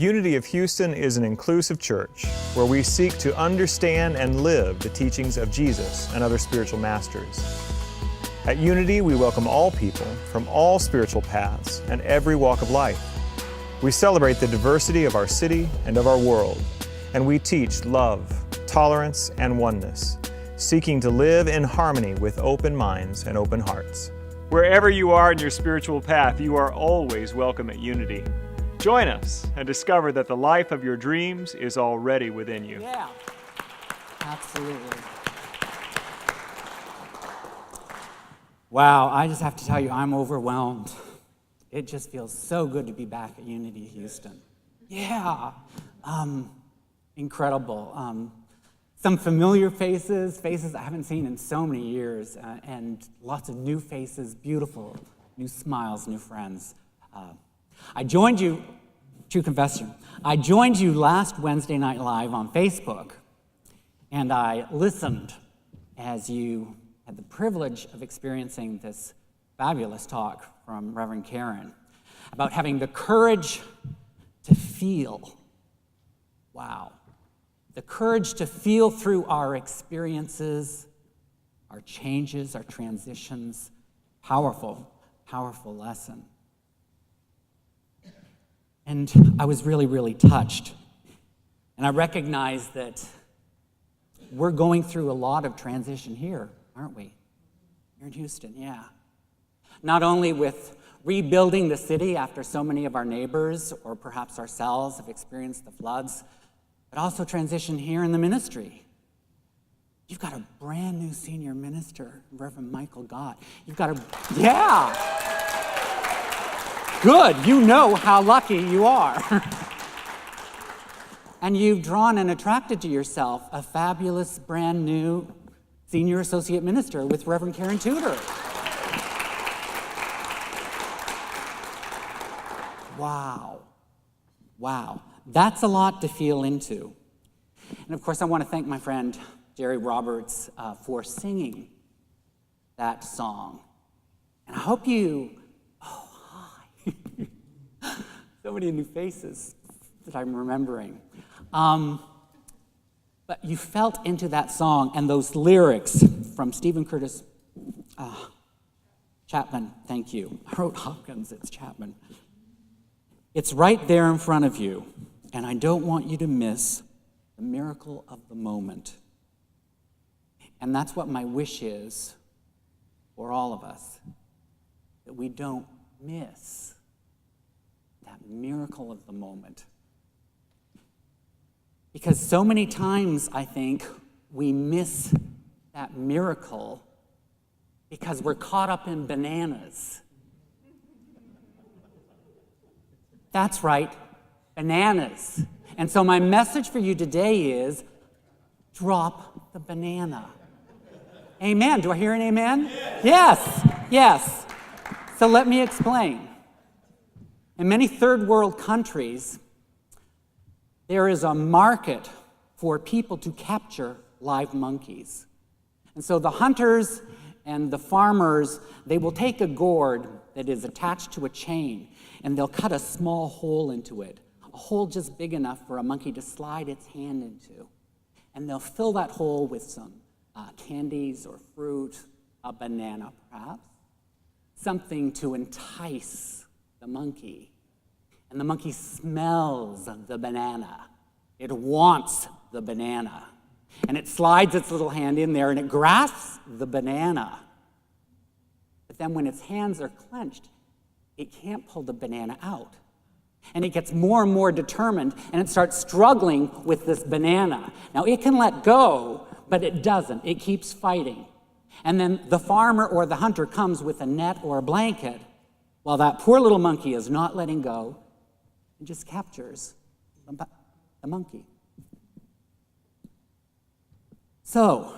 Unity of Houston is an inclusive church where we seek to understand and live the teachings of Jesus and other spiritual masters. At Unity, we welcome all people from all spiritual paths and every walk of life. We celebrate the diversity of our city and of our world, and we teach love, tolerance, and oneness, seeking to live in harmony with open minds and open hearts. Wherever you are in your spiritual path, you are always welcome at Unity. Join us and discover that the life of your dreams is already within you. Yeah, absolutely. Wow, I just have to tell you, I'm overwhelmed. It just feels so good to be back at Unity Houston. Yeah, incredible. Some familiar faces I haven't seen in so many years, and lots of new faces, beautiful, new smiles, new friends. I joined you, true confession, I joined you last Wednesday Night Live on Facebook, and I listened as you had the privilege of experiencing this fabulous talk from Reverend Karen about having the courage to feel. Wow. The courage to feel through our experiences, our changes, our transitions. Powerful, powerful lesson. And I was really, really touched. And I recognize that we're going through a lot of transition here, aren't we? Here in Houston, yeah. Not only with rebuilding the city after so many of our neighbors, or perhaps ourselves, have experienced the floods, but also transition here in the ministry. You've got a brand new senior minister, Reverend Michael Gott. You've got yeah! Good, you know how lucky you are. And you've drawn and attracted to yourself a fabulous, brand new senior associate minister with Reverend Karen Tudor. Wow. Wow. That's a lot to feel into. And of course, I want to thank my friend Jerry Roberts for singing that song. And I hope you, hi. So many new faces that I'm remembering. But you felt into that song and those lyrics from Stephen Curtis Chapman, thank you. I wrote Hopkins, it's Chapman. It's right there in front of you, and I don't want you to miss the miracle of the moment. And that's what my wish is for all of us, that we don't miss that miracle of the moment. Because so many times, I think, we miss that miracle because we're caught up in bananas. That's right, bananas. And so my message for you today is, drop the banana. Amen. Do I hear an amen? Yes, yes. So let me explain. In many third world countries, there is a market for people to capture live monkeys. And so the hunters and the farmers, they will take a gourd that is attached to a chain, and they'll cut a small hole into it, a hole just big enough for a monkey to slide its hand into. And they'll fill that hole with some candies or fruit, a banana perhaps, something to entice the monkey. And the monkey smells the banana. It wants the banana. And it slides its little hand in there and it grasps the banana. But then when its hands are clenched, it can't pull the banana out. And it gets more and more determined, and it starts struggling with this banana. Now, it can let go, but it doesn't. It keeps fighting. And then the farmer or the hunter comes with a net or a blanket, while that poor little monkey is not letting go, and just captures the monkey. So,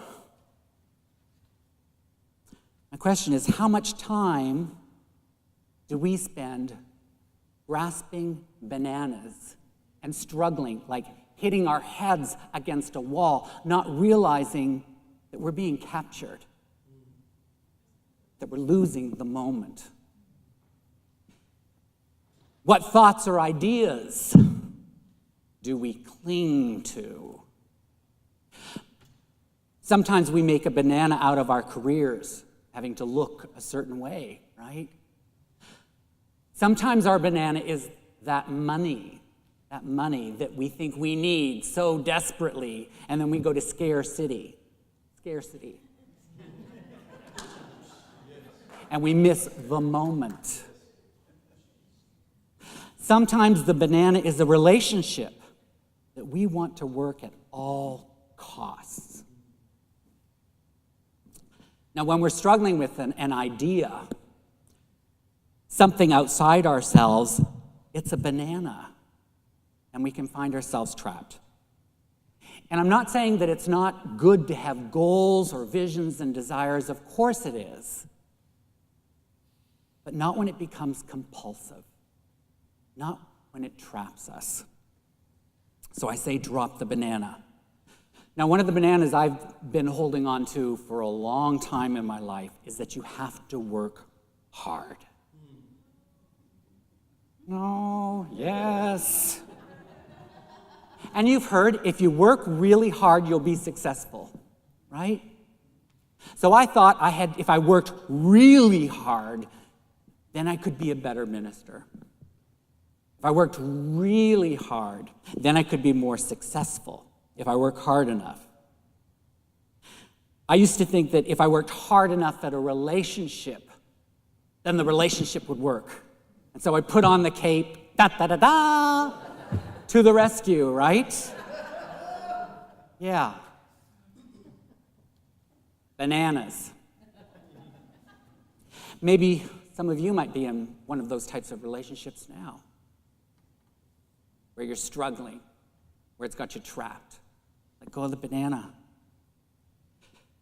my question is, how much time do we spend grasping bananas and struggling, like hitting our heads against a wall, not realizing that we're being captured, that we're losing the moment? What thoughts or ideas do we cling to? Sometimes we make a banana out of our careers, having to look a certain way, right? Sometimes our banana is that money that we think we need so desperately, and then we go to scarcity. And we miss the moment. Sometimes the banana is a relationship that we want to work at all costs. Now, when we're struggling with an idea, something outside ourselves, it's a banana, and we can find ourselves trapped. And I'm not saying that it's not good to have goals or visions and desires. Of course it is. But not when it becomes compulsive. Not when it traps us. So I say drop the banana. Now, one of the bananas I've been holding on to for a long time in my life is that you have to work hard. No, yes. And you've heard, if you work really hard, you'll be successful, right? So I thought if I worked really hard, then I could be a better minister. If I worked really hard, then I could be more successful if I work hard enough. I used to think that if I worked hard enough at a relationship, then the relationship would work. And so I'd put on the cape, da-da-da-da, to the rescue, right? Yeah. Bananas. Maybe some of you might be in one of those types of relationships now, where you're struggling, where it's got you trapped. Let go of the banana.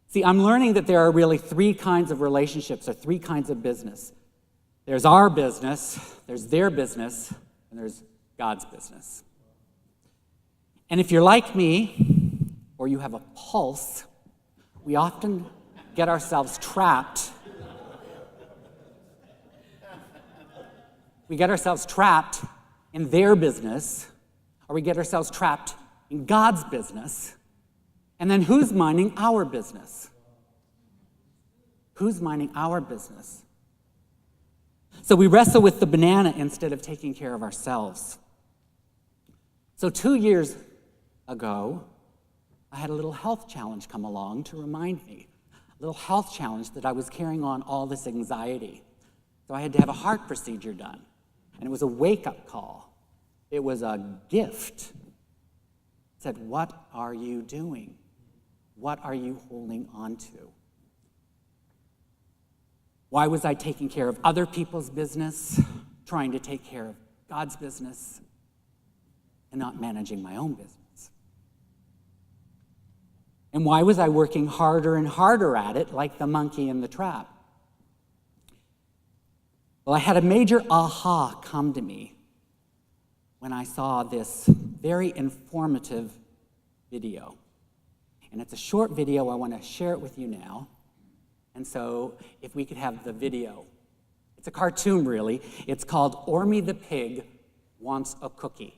See, I'm learning that there are really three kinds of relationships, or three kinds of business. There's our business, there's their business, and there's God's business. And if you're like me, or you have a pulse, we often get ourselves trapped. We get ourselves trapped in their business, or we get ourselves trapped in God's business. And then who's minding our business? Who's minding our business? So we wrestle with the banana instead of taking care of ourselves. So 2 years ago, I had a little health challenge come along to remind me. A little health challenge that I was carrying on all this anxiety. So I had to have a heart procedure done. And it was a wake-up call. It was a gift. It said, what are you doing? What are you holding on to? Why was I taking care of other people's business, trying to take care of God's business, and not managing my own business? And why was I working harder and harder at it, like the monkey in the trap? Well, I had a major aha come to me when I saw this very informative video. And it's a short video. I want to share it with you now. And so if we could have the video. It's a cartoon, really. It's called Ormy the Pig Wants a Cookie.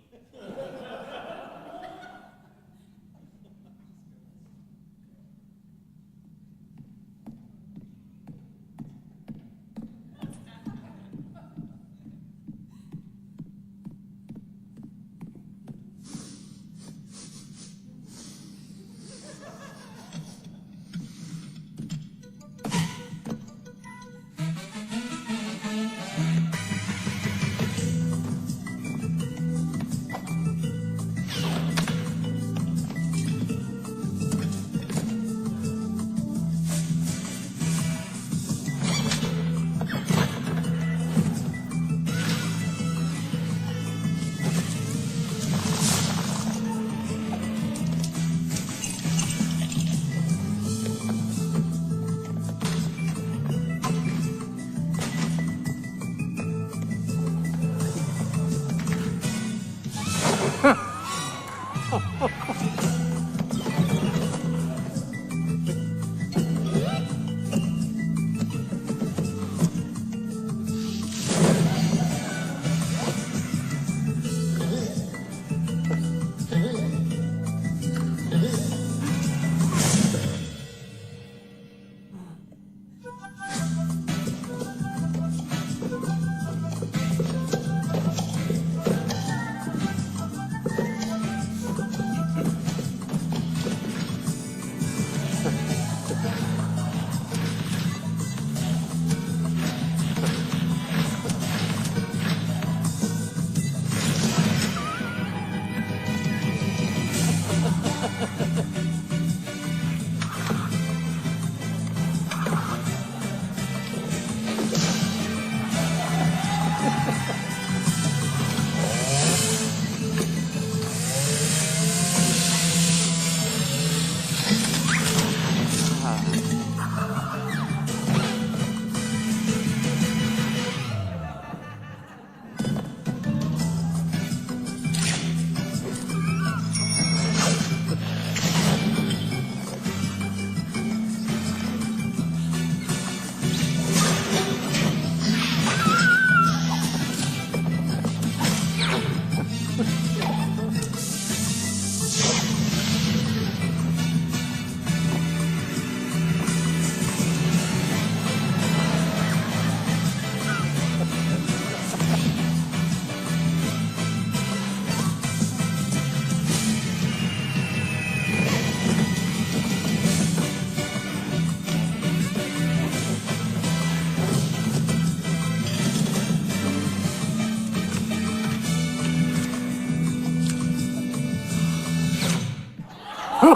You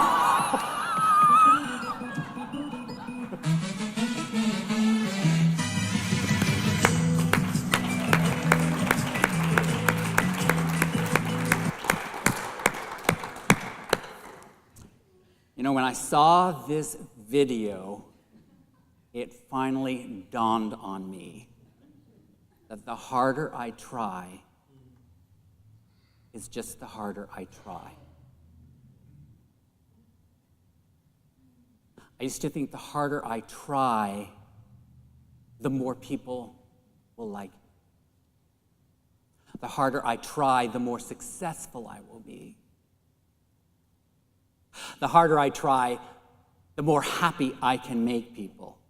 know, when I saw this video, it finally dawned on me that the harder I try is just the harder I try. I used to think the harder I try, the more people will like me. The harder I try, the more successful I will be. The harder I try, the more happy I can make people.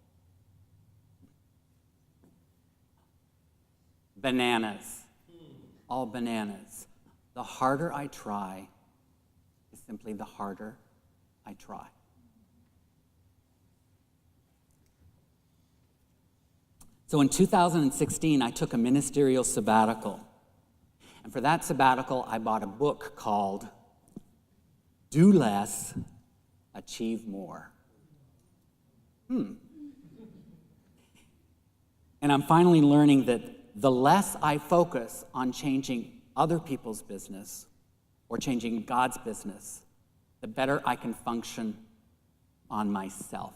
Bananas. All bananas. The harder I try is simply the harder I try. So in 2016, I took a ministerial sabbatical. And for that sabbatical, I bought a book called Do Less, Achieve More. And I'm finally learning that the less I focus on changing other people's business or changing God's business, the better I can function on myself.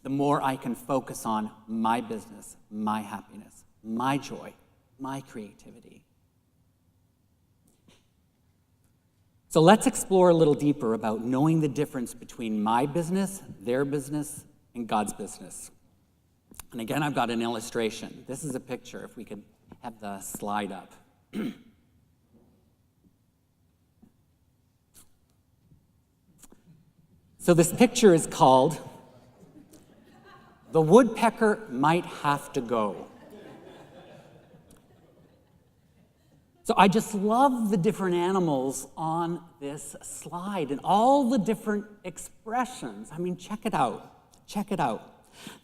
The more I can focus on my business, my happiness, my joy, my creativity. So let's explore a little deeper about knowing the difference between my business, their business, and God's business. And again, I've got an illustration. This is a picture, if we could have the slide up. So this picture is called The Woodpecker Might Have to Go. So I just love the different animals on this slide and all the different expressions. I mean, check it out. Check it out.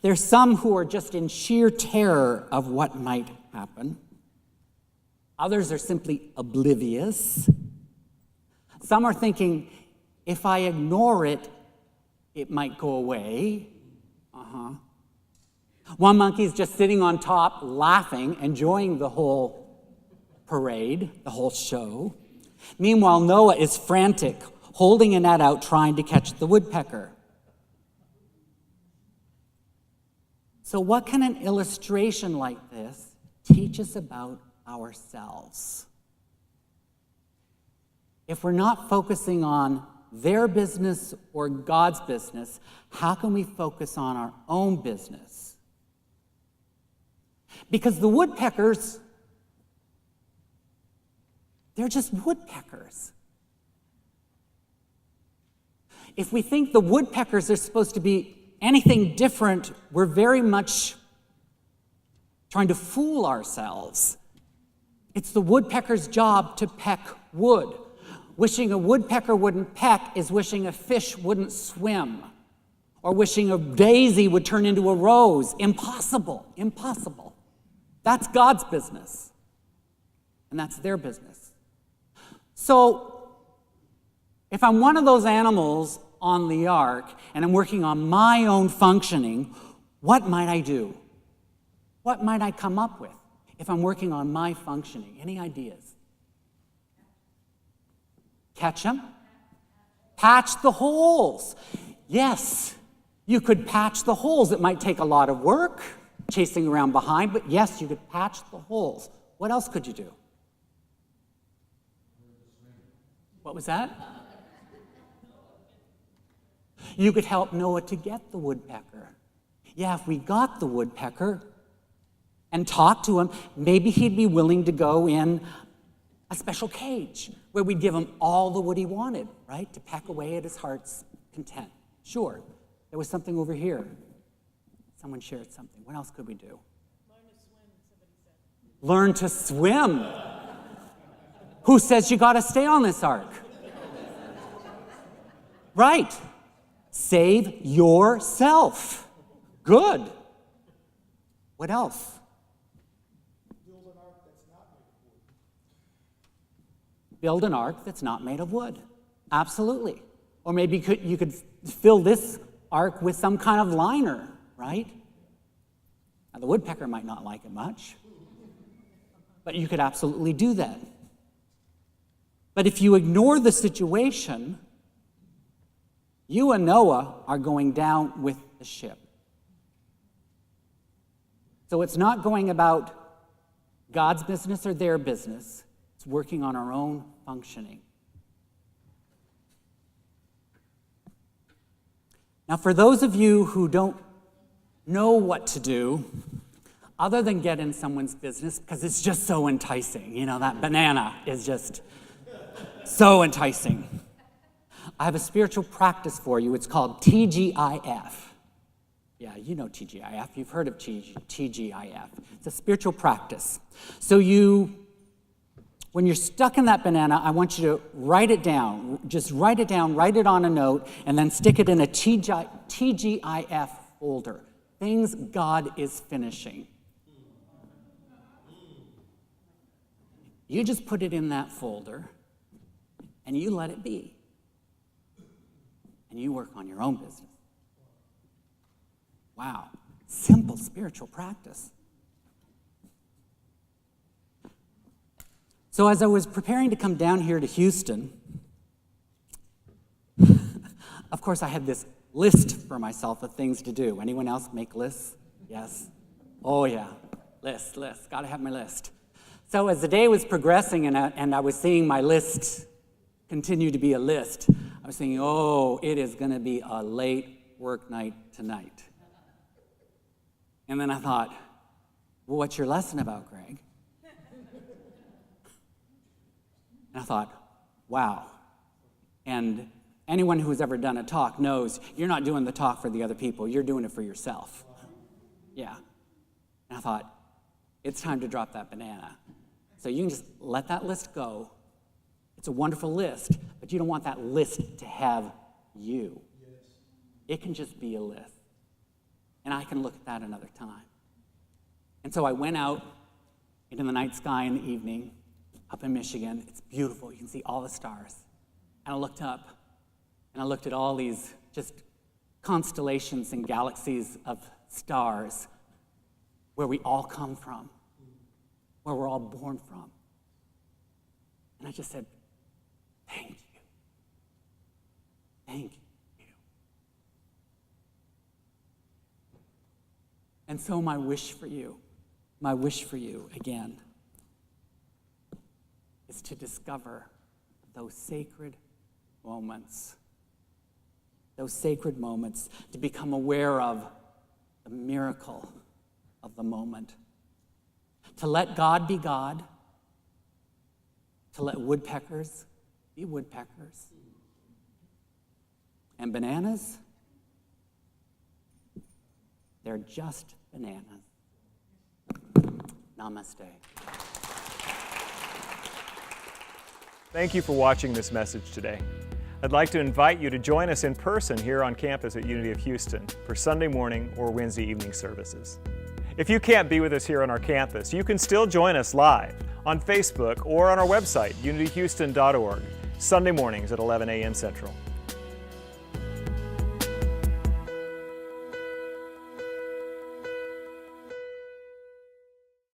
There's some who are just in sheer terror of what might happen. Others are simply oblivious. Some are thinking, if I ignore it, it might go away. One monkey's just sitting on top, laughing, enjoying the whole parade, the whole show. Meanwhile, Noah is frantic, holding a net out, trying to catch the woodpecker. So what can an illustration like this teach us about ourselves? If we're not focusing on their business or God's business, how can we focus on our own business? Because the woodpeckers, they're just woodpeckers. If we think the woodpeckers are supposed to be anything different, we're very much trying to fool ourselves. It's the woodpecker's job to peck wood. Wishing a woodpecker wouldn't peck is wishing a fish wouldn't swim, or wishing a daisy would turn into a rose. Impossible, impossible. That's God's business, and that's their business. So, if I'm one of those animals on the ark, and I'm working on my own functioning, what might I do? What might I come up with if I'm working on my functioning? Any ideas? Catch them? Patch the holes. Yes, you could patch the holes. It might take a lot of work, chasing around behind, but yes, you could patch the holes. What else could you do? What was that? You could help Noah to get the woodpecker. Yeah, if we got the woodpecker and talked to him, maybe he'd be willing to go in a special cage where we'd give him all the wood he wanted, right? To peck away at his heart's content. Sure, there was something over here. Someone shared something. What else could we do? Learn to swim. Who says you got to stay on this ark? Right. Save yourself. Good. What else? Build an ark that's not made of wood. Absolutely. Or maybe you could fill this ark with some kind of liner, right? Now, the woodpecker might not like it much, but you could absolutely do that. But if you ignore the situation, you and Noah are going down with the ship. So it's not going about God's business or their business. It's working on our own functioning. Now, for those of you who don't know what to do, other than get in someone's business, because it's just so enticing. You know, that banana is just so enticing. I have a spiritual practice for you. It's called TGIF. Yeah, you know TGIF. You've heard of TGIF. It's a spiritual practice. So when you're stuck in that banana, I want you to write it down. Just write it down, write it on a note, and then stick it in a TGIF folder. Things God is finishing. You just put it in that folder, and you let it be. And you work on your own business. Wow, simple spiritual practice. So as I was preparing to come down here to Houston, of course I had this list for myself of things to do. Anyone else make lists? Yes? Oh yeah, list. Gotta have my list. So as the day was progressing and I was seeing my list continue to be a list, I was thinking, oh, it is gonna be a late work night tonight. And then I thought, well, what's your lesson about, Greg? And I thought, wow. And anyone who's ever done a talk knows you're not doing the talk for the other people, you're doing it for yourself. Yeah. And I thought, it's time to drop that banana. So you can just let that list go. It's a wonderful list, but you don't want that list to have you. It can just be a list. And I can look at that another time. And so I went out into the night sky in the evening, up in Michigan. It's beautiful. You can see all the stars. And I looked up, and I looked at all these just constellations and galaxies of stars where we all come from, where we're all born from. And I just said, thank you. Thank you. And so my wish for you again, is to discover those sacred moments, to become aware of the miracle of the moment, to let God be God, to let woodpeckers be woodpeckers, and bananas, they're just bananas. Namaste. Thank you for watching this message today. I'd like to invite you to join us in person here on campus at Unity of Houston for Sunday morning or Wednesday evening services. If you can't be with us here on our campus, you can still join us live on Facebook or on our website, unityhouston.org, Sunday mornings at 11 a.m. Central.